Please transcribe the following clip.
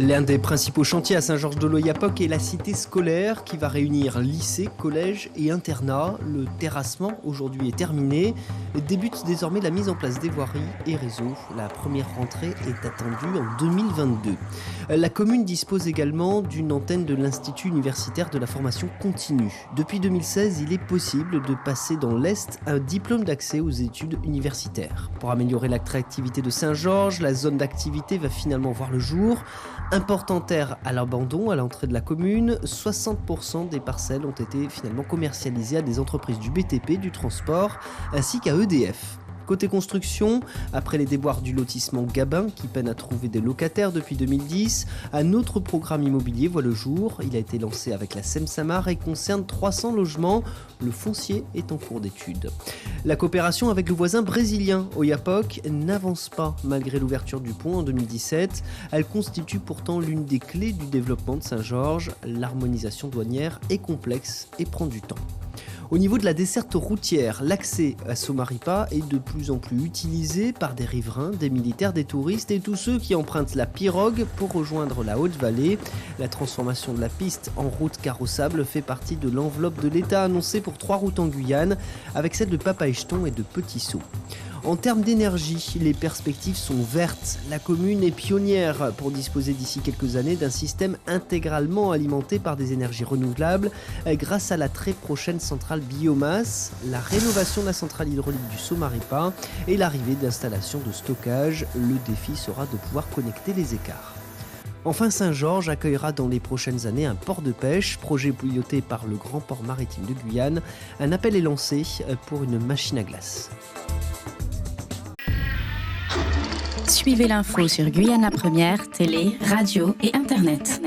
L'un des principaux chantiers à Saint-Georges-de-l'Oyapock est la cité scolaire qui va réunir lycée, collège et internat. Le terrassement aujourd'hui est terminé. Débute désormais la mise en place des voiries et réseaux. La première rentrée est attendue en 2022. La commune dispose également d'une antenne de l'Institut universitaire de la formation continue. Depuis 2016, il est possible de passer dans l'Est un diplôme d'accès aux études universitaires. Pour améliorer l'attractivité de Saint-Georges, la zone d'activité va finalement voir le jour. Important terre à l'abandon à l'entrée de la commune, 60% des parcelles ont été finalement commercialisées à des entreprises du BTP, du transport, ainsi qu'à EDF. Côté construction, après les déboires du lotissement Gabin qui peine à trouver des locataires depuis 2010, un autre programme immobilier voit le jour. Il a été lancé avec la Seine-Samar et concerne 300 logements. Le foncier est en cours d'étude. La coopération avec le voisin brésilien Oiapoque n'avance pas malgré l'ouverture du pont en 2017. Elle constitue pourtant l'une des clés du développement de Saint-Georges. L'harmonisation douanière est complexe et prend du temps. Au niveau de la desserte routière, l'accès à Somaripa est de plus en plus utilisé par des riverains, des militaires, des touristes et tous ceux qui empruntent la pirogue pour rejoindre la Haute-Vallée. La transformation de la piste en route carrossable fait partie de l'enveloppe de l'État annoncée pour 3 routes en Guyane, avec celles de Papaeston et de Petit-Saut. En termes d'énergie, les perspectives sont vertes. La commune est pionnière pour disposer d'ici quelques années d'un système intégralement alimenté par des énergies renouvelables grâce à la très prochaine centrale biomasse, la rénovation de la centrale hydraulique du Somaripa et l'arrivée d'installations de stockage. Le défi sera de pouvoir connecter les écarts. Enfin, Saint-Georges accueillera dans les prochaines années un port de pêche, projet piloté par le Grand Port Maritime de Guyane. Un appel est lancé pour une machine à glace. Suivez l'info sur Guyana Première, télé, radio et internet.